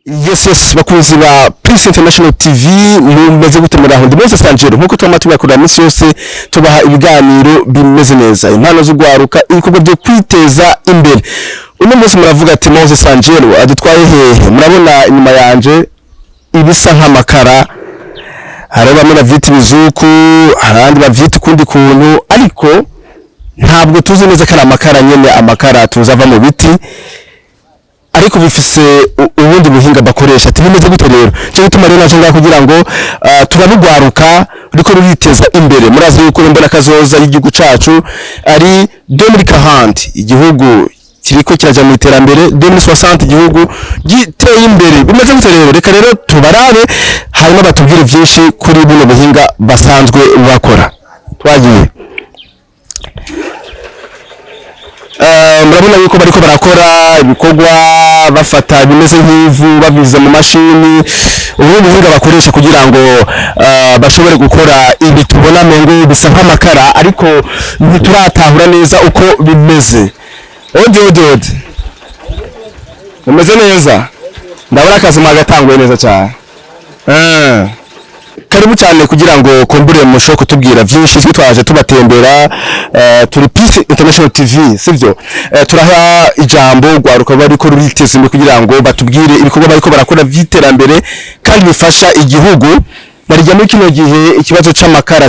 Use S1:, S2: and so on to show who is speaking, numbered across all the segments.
S1: Yes bakunzi ba Prince International TV mumeze gutemera aho ndimeze Sanjero nkuko twamatuye kuri misi yose tubaha ibiganiro bimeze neza impano z'ugwaruka ibikorwa byo kwiteza imbere uno munsi muravuga ati Mose Sanjero adutwaye hehe murabona inyuma yanje ibisa nk'amakara hareba muri viti bizuku harandi baviti kundi kuntu ariko ntabwo tuzi neza kana amakara nyene amakara tuzava mu biti ariko bifise ubundi buhinga bakoresha ati bimeze gute rero cyo gutuma rero naje ngaho kugira ngo turabugwaruka riko ruriteza imbere murazi yuko mbona kazoza y'igihugu cacu ari 2040 igihugu kiriko kiraja mu iterambere 2060 igihugu giteye imbere bimeze gute rero reka rero tubarabe hanyuma batubwire byinshi kuri buno buhinga basanzwe bakora twagiye murabona yuko bariko barakora ibikorwa bafata bimeze nk'ivu babiza mu mashini ubu buhinga bakoresha kugira ngo bashobore gukora ibi tubona mengo bisa nk'amakara ariko ntituratahura neza uko bimeze ode bimeze neza ndabona akazi magatanguye neza cyane karibu cyane kugira ngo kumbure musho kutubwira byinshi twitwaje tubatembera turi Peace International TV sivyo turaha ijambo gwaruka bari ko ruriteze kugira ngo batubwire ibikorwa bariko barakora vyiterambere kandi bifasha igihugu barijya muri kino gihe ikibazo c'amakara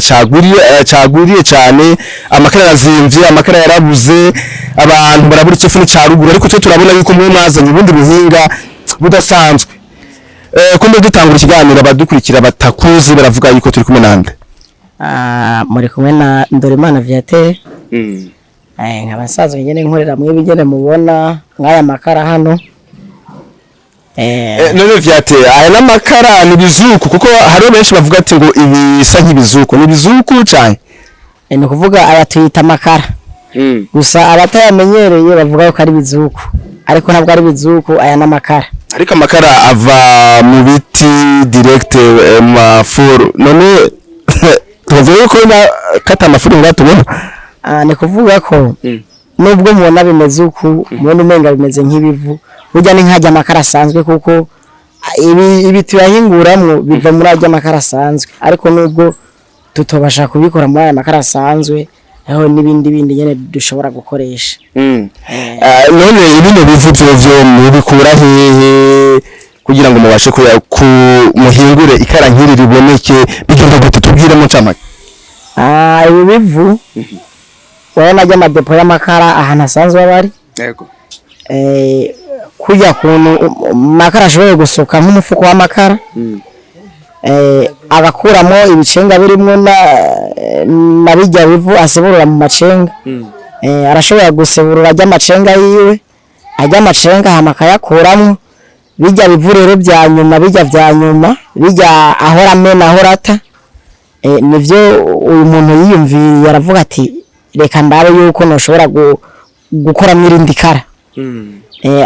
S1: caguriye cyane amakara yazimvye amakara yarabuze abantu barabura ikifu cyaruguru ariko cyo turabona yuko mwe mwazanye ubundi buhinga budasanzwe kumbe dutangura ikiganiro abadukurikira batakuzi baravuga yuko turi kumwe nande
S2: muri kumwe na Ndorimana Viateur nk'abasaza ngene nkorera mu bigene mubona nk'aya makara hano
S1: none Viateur aya namakara ni bizuku kuko hari benshi bavuga ati ngo ibisa nk'ibizuku ni bizuku cyane
S2: ni kuvuga aya tuyita amakara gusa abatayamenyereye bavuga ko ari bizuku ariko ntabwo ari bizuku aya namakara
S1: ariko amakara ava mu biti direct mafuru none tuvuye ko na kata mafuru ngatubona
S2: ni kuvuga ko nubwo mubona bimeze uku mubona umenga bimeze nk'ibivu burya ni nkajya amakara asanzwe kuko ibi tuyahinguramwo biva muri ajya amakara asanzwe ariko nubwo tutobasha kubikora muri aya makara asanzwe aho nibindi nyene dushobora gukoresha
S1: none ibintu bivuze byo mubikura hehe kugira ngo mubashe muhingure ikara nkiri riboneke bigenda gute tubwire mu camake
S2: ibi bivu wabona ajya amadepo y'amakara ahantu asanzwe bari
S1: yego
S2: kujya kuntu makara ashoboye gusoka nk'umufuko w'amakara agakuramo ibicenga birimo na bijya bivu aseburura mu macenga arashobora guseburura ajya amacenga yiwe ajya amacenga hamakayakuramo bijya bivu rero bya nyuma bijya vya nyuma bijya ahora amena ahorata nivyo uyu muntu yiyumviriye aravuga ati reka ndabe yuko noshobora gukora mwirindi kara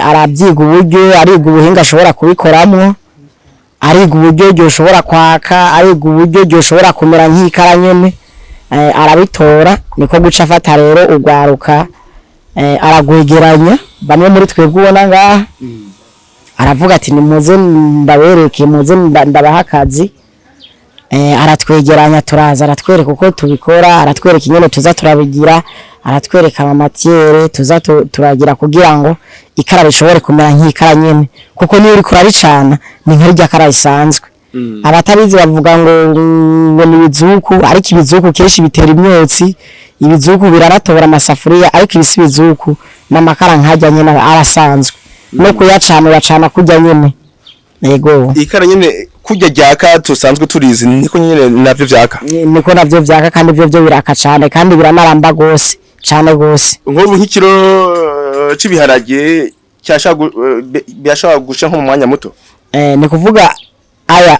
S2: arabyiga uburyo ariga ubuhinga ashobora kubikoramo ariga uburyo gyoshobora kwaka ariga uburyo gyoshobora kumera nk'ikara nyene arabitora niko guca afata rero ugwaruka aragwegeranya bamwe muri twebwe ubona ngaha aravuga ati nimuze ndabereke muze ndabaha akazi aratwegeranya turaza aratwereka uko tubikora aratwereka inyene tuza turabigira aratwereka amatiere tuza turagira kugira ngo ikara rishobore kumera nk'ikara nyene kuko niyo uri kurabicana ni nk'irya kara risanzwe abatabizi bavuga ngo ni bizuku ariko ibizuku kenshi bitera imyotsi ibizuku biraratobora amasafuriya ariko ibisubizuku n'amakara nkajya nyene arasanzwe no kuyacana bacana kujya nyene yego
S1: ikara nyene kujya ryaka tusanzwe turizi niko nyene navyo vyaka
S2: niko navyo vyaka kandi byo biraka cyane kandi biranaramba gose cyane gose
S1: nk'ubu nk'ikiro cibiharage byashaka gusha nko mu mwanya muto
S2: ni kuvuga aya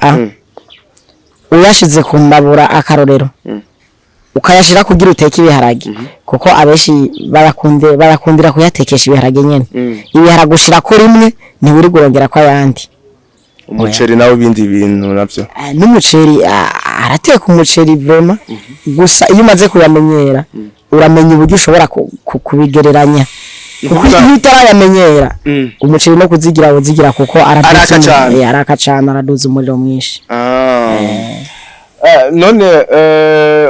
S2: uyashize ku mbabura akarorero ukayashira kugira uteke ibiharage kuko abeshi barakundira kuyatekesha ibiharage nyene ibiharage ushira ko rimwe ni uri gurongera kwa yandi
S1: umuceri nawe bindi bintu navyo
S2: n'umuceri arateka umuceri vraiment gusa iyo umaze kuyamenyera uramenya uburyo ushobora kubigereranya kuko iyo utarayamenyera umuceri no kuzigira wozigira kuko araka cyane araduza umuriro mwinshi.
S1: None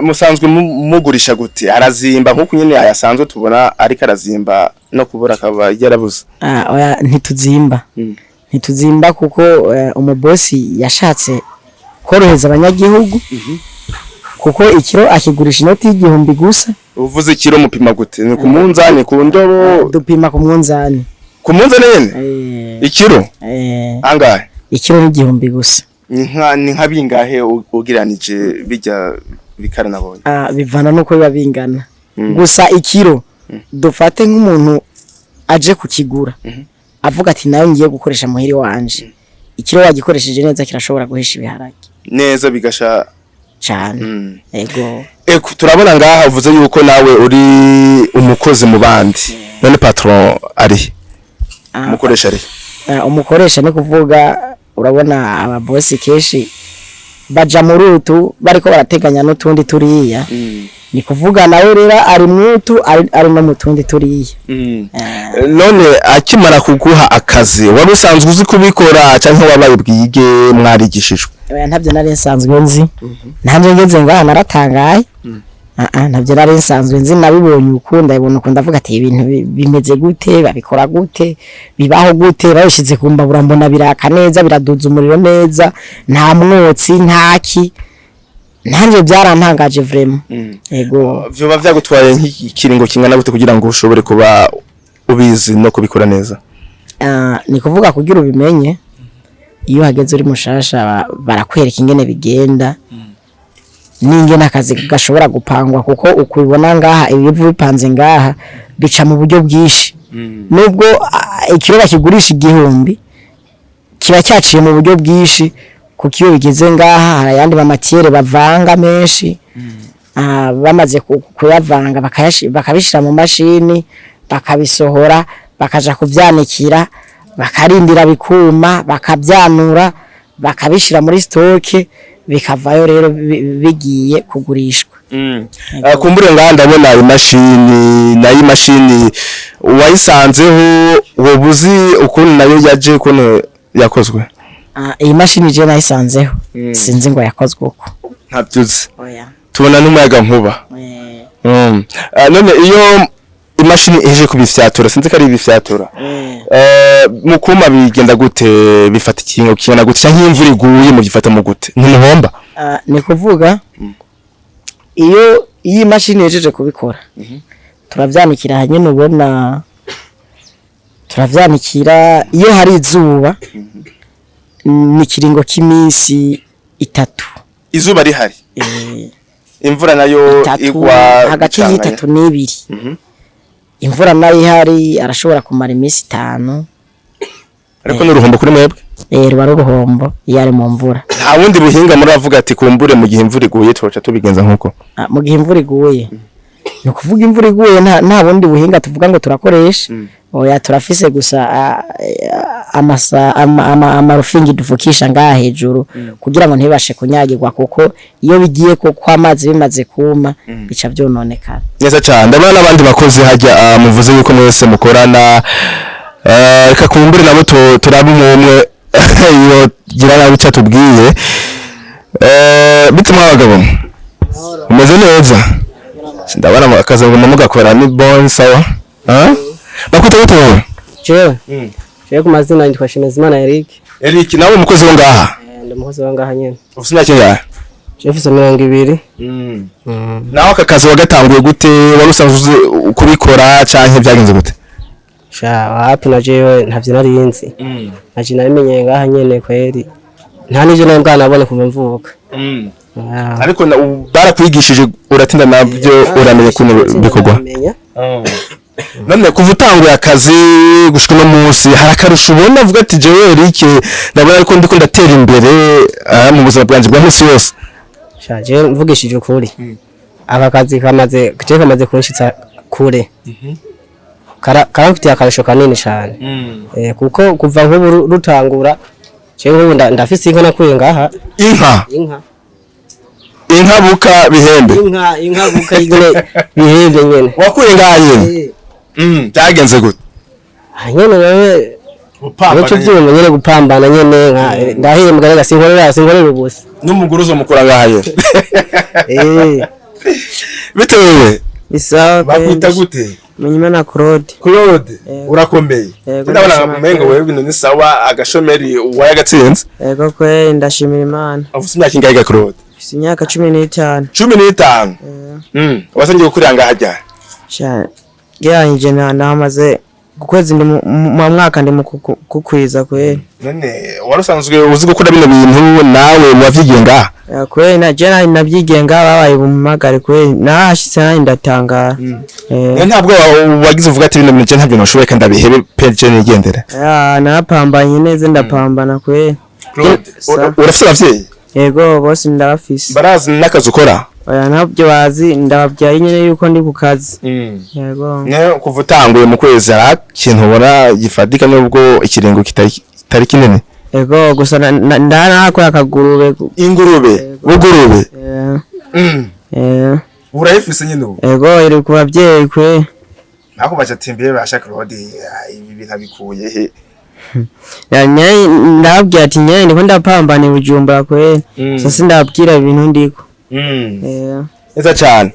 S1: musanzwe mugurisha gute arazimba nkuko nyene yasanzwe tubona ariko arazimba no kubura akaba yarabuze?
S2: Oya ntituzimba kuko umubosi yashatse koroheza abanyagihugu kuko ikiro akigurisha inoti y'igihumbi gusa.
S1: Uvuze ikiro mupima gute? Ni ku munzani ku ndobo?
S2: Dupima ku munzani.
S1: Ku munzani nyene? Ikiro? Angahe?
S2: Ikiro ni igihumbi gusa.
S1: Ni nka bingahe ugiranije bijya bikara nabonye?
S2: Bivana nuko biba bingana. Gusa ikiro dufate nk'umuntu aje kukigura avuga ati nayo ngiye gukoresha muhiri wanje, ikiro wagikoresheje neza kirashobora guhisha ibiharage
S1: neza bigasha
S2: cyane.
S1: Eko turabona ngaha uvuze yuko nawe uri umukozi mu bandi, none patron ari umukoresha ari?
S2: Umukoresha ni kuvuga urabona ababosi keshi baja mu rutu bariko barateganya n'utundi turiya, ni kuvuga nawe rero ari mutu ari no mutundi turiya.
S1: None akimara kuguha akazi wari usanzwe uzi kubikora cyangwa wabaye bwige mwarigishijwe?
S2: Ntabyo nari nsanzwe nzi, ntabyo ngeze ngaha naratangaye. Ntabyo nari nsanzwe nzi, nabibonye ukunda ibona ukunda avuga ati ibintu bimeze gute, babikora gute, bibaho gute, babishize kumbabura mbona biraka neza, biraduza umuriro neza, nta mwotsi ntaki. Nanje byarantangaje vraiment.
S1: Vyoba vyagutwaye nk'ikiringo kingana gute kugira ngo ushobore kuba ubizi no kubikora neza?
S2: Ni kuvuga kugira ubimenye iyo hageze uri mushasha barakwereka ingene bigenda n'ingene akazi gashobora gupangwa kuko ukubibona ngaha ibivu bipanze ngaha bica mu buryo bwishi. Nubwo ikiro bakigurisha igihumbi kiba cyaciye mu buryo bwishi kuko iyo bigeze ngaha harayandi mamatiere bavanga menshi. Bamaze kuyavanga bakabishira mu mashini bakabisohora bakaja kuvyanikira bakarindira bikuma bakabyanura bakabishira muri stoke bikavayo rero bigiye kugurishwa.
S1: Kumbure ngaha ndabona imashini nayo imashini wayisanzeho wobuzi ukuntu nayo yaje ukuntu yakozwe?
S2: Iyi mashini je nayisanzeho sinzi ngo yakozwe uko.
S1: Ntabyuze. Tubona n'umuyaga nkuba. None iyo imashini ije kubifyatura sinzi ko ari ibifyatura mukuma bigenda gute, bifata ikingo kingana gute cyangwa imvura iguye mu gifata mu gute ntumuhomba?
S2: Ni kuvuga iyo iyi mashini yejeje kubikora turavyanikira hanyene ubona turavyanikira iyo hari izuba ni kiringo kiminsi 3.
S1: Izuba rihari? Imvura nayo igwa
S2: hagati y'3 n'2. Imvura nayo ihari arashobora kumara iminsi 5.
S1: Ariko n'uruhombo kuri mwebwe?
S2: Ruba ruhombo yari mu mvura.
S1: Nta wundi buhinga muri avuga ati kumbure mu gihe imvura iguye twoca tubigenza nkuko?
S2: Mu gihe imvura iguye no kuvuga imvura iguye nta bundi buhinga tuvuga ngo turakoresha. Oya turafise gusa amarufingi duvukisha ngaha hejuru kugira ngo ntibashe kunyagirwa kuko iyo bigiye ko amazi bimaze kuma bica byononekana.
S1: Neza cyane. Ndabona n'abandi bakozi hajya muvuze yuko mwese mukorana reka kumbure nabo turabe umwe iyo gira nabi cyatubwiye bituma abagabo umeze neza. Ndabona akazi ngo mugakora ni bon sawa. Bakwita gute wowe?
S3: Jewe ku mazina nditwa Shimezimana Eric.
S1: Eric nawe umukozi wo ngaha?
S3: Ndi umukozi wa ngaha nyene.
S1: Ufite imyaka ingahe?
S3: Jefferson 20.
S1: Nawe aka kazi wagatanguye gute, wari usanzwe kubikora canke byagenze gute?
S3: Wapi na jewe ntavyo narinzi. Naje namenye ngaha nyene kweri. Nta nivyo nabwana nabone kuva mvuka.
S1: Ariko barakwigishije uratinda nabyo uramenye kuno bikorwa? None kuva utanguye akazi gushika no munsi harakarusha ubona avuga ati jewe Eric ndabona ariko ndiko ndatera imbere mu buzima bwanje bwa munsi yose?
S3: Je mvugishije ukuri aka kazi kamaze kunshitsa kure karamfitiye akarusho kanini cyane kuko kuva nk'ubu rutangura je nk'ubu ndafise inka nakuye ngaha.
S1: Inka buka bihembe?
S3: Inka buka igene bihembe nyene
S1: wakuye ngaha nyene? byagenze gute
S3: nyene nawe Nico byuma nyene gupambana nyene ndahembwa rega sinkorera ubusa
S1: n'umuguru uzomukura ngaye bitewe
S2: Isawa
S1: bakwita gute
S2: Munyuma na Claude
S1: urakomeye ndabona ngamengo wewe ibintu ni sawa agashomeri wayagatsinze
S2: yego kwe ndashimira Imana
S1: afuse imyaka ingahe ga Claude
S2: imyaka 15
S1: 15 wasangiye gukurira ngaha ryari
S2: sha gyanije namaze gukwezi ndi mu mwaka ndi mu kukwiza kwe
S1: none warusanzwe uzi gukora bino bintu nawe wavyigenga
S2: kwe na jena nabyigenga babaye bumagare kwe nashitse ndatangara
S1: ntabwo wagize uvuga ati bino bintu ntabyo nashoboye kandi abihebe peje nigendera
S2: napambanye neza ndapambana kwe
S1: urase bavyeyi
S2: yego bose ndabafise
S1: barazi nakazi ukora
S2: oya ntabyo bazi ndababyaye nyene yuko ndi ku kazi yego
S1: kuva utanguye mu kwezi ara kintu ubona gifatika nubwo ikiringo kitari kinini
S2: yego gusa ndanakora akagurube
S1: ingurube urayifise nyine ubu
S2: yego iri ku babyeyi kwe
S1: nako bacatimbiye basha Claude ibi bintu abikuye he
S2: ndababwira ati nyene ndiko ndapambana Bujumbura kwe sasa ndababwira ibintu ndiko
S1: neza cyane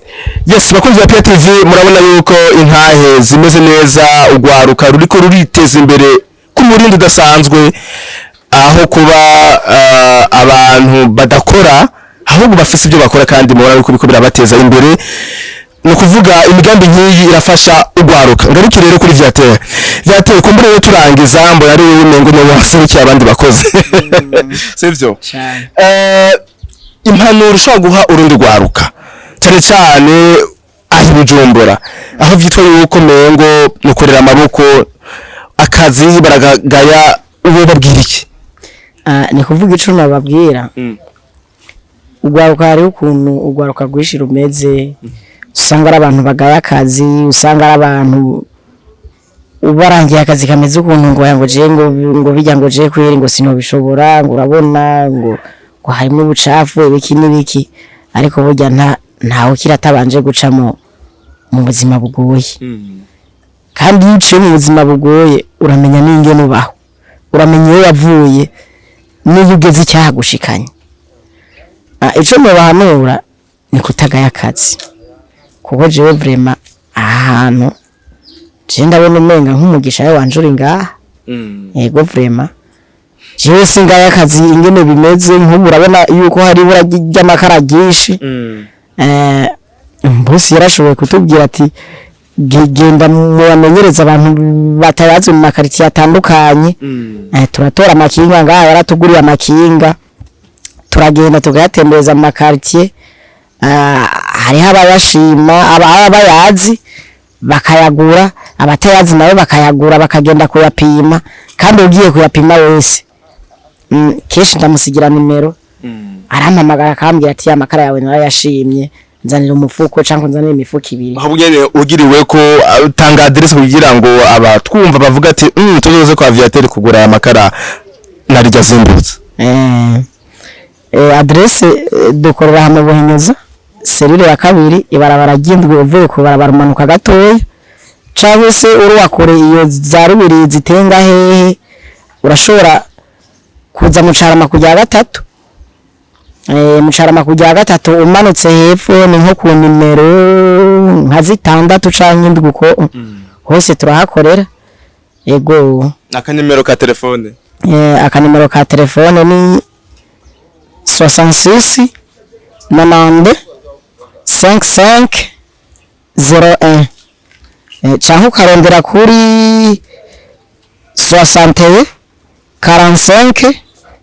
S1: yes bakunzi ba PTV murabona yuko intahe zimeze neza ugwaruka ruriko ruriteza imbere ku murindi udasanzwe aho kuba abantu badakora ahubwo bafise ibyo bakora kandi mubona yuko biko birabateza imbere no kuvuga imigambi nkiyi irafasha ugwaruka ngaruki rero kuri Viateur kumbure yo turangiza mbo yari umengo no wasubikiye abandi bakoze sivyo impanuro ushobora guha urundi rwaruka cyane cyane aho Bujumbura aho vyitwa yuko mengo mukorera amaboko akazi baragaya uwo babwira iki
S2: ni kuvuga ico nababwira ugwaruka hari ukuntu ugwaruka gwishira umeze usanga ari abantu bagaya akazi usanga ari abantu ubarangiye akazi kameze ukuntu ngo je ngo bijya ngo je kwiri ngo sinobishobora ngo urabona ngo harimo ubucafu ibiki n'ibiki ariko burya ntawe kiratabanje gucamo mu buzima bugoye kandi iyo mu buzima bugoye uramenya n'ingene ubaho uramenya iyo wavuye n'iyo ugeze icyaha gushikanye ico mubahanura ni kutagaya akazi kuko jewe vraiment ahantu je ndabona umenga nk'umugisha we wanjuri ngaha yego vraiment jewe singaya akazi ingene bimeze nk'ubu urabona yuko hari ibura ry'amakara ryinshi bosi yarashoboye kutubwira ati genda mubamenyereza abantu batayazi mu makaritiye atandukanye turatora amakinga ngaha yaratuguriye amakinga turagenda tugatembereza mu makaritiye hariho abayashima abayazi bakayagura abatayazi nabo bakayagura bakagenda kuyapima kandi ugiye kuyapima wese keshi ndamusigira nimero arampamagara akambwira ati amakara yawe narayashimye nzanira umufuko cyangwa nzanira imifuko ibiri
S1: aho bugene ugiriwe ko utanga adresse kugira ngo abatwumva bavuga ati tuzoze kwa Viateur kugura aya makara narijya zimbutse
S2: adresse dukorera hano Buhinyuza serire ya kabiri ibarabara ry'indwi uvuye ku barabara umanuka gatoya cyangwa se urwakore iyo za rubiri zitenga hehe urashobora kuza mucarama kujya gatatu mucarama kujya gatatu umanutse hepfo ni nko ku nimero nka 6 canke indwi uko hose turahakorera yego
S1: akanimero ka telefone
S2: akanimero ka telefone ni 66 90 55 01 canke ukarondera kuri 61 45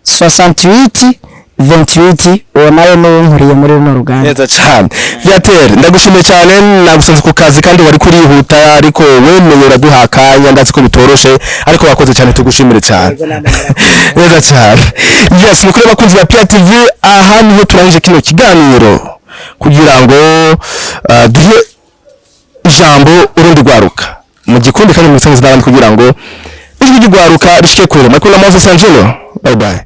S2: 68 28 uwo nawe nkuriye muri runo ruganda
S1: neza cyane Viateur ndagushimiye cyane nagusanze ku kazi kandi wari kurihuta ariko wemeye uraduhakanya ndazi ko bitoroshe ariko wakoze cyane tugushimire cyane neza cyane yes mukuru bakunzi ba PTV aha niho turangije kino kiganiro kugira ngo duhe ijambo urundi rwaruka mu gikundi kandi musanze n'abandi kugira ngo ijwi ry'urwaruka rishike kure makuru na Moses Angelo bye bye.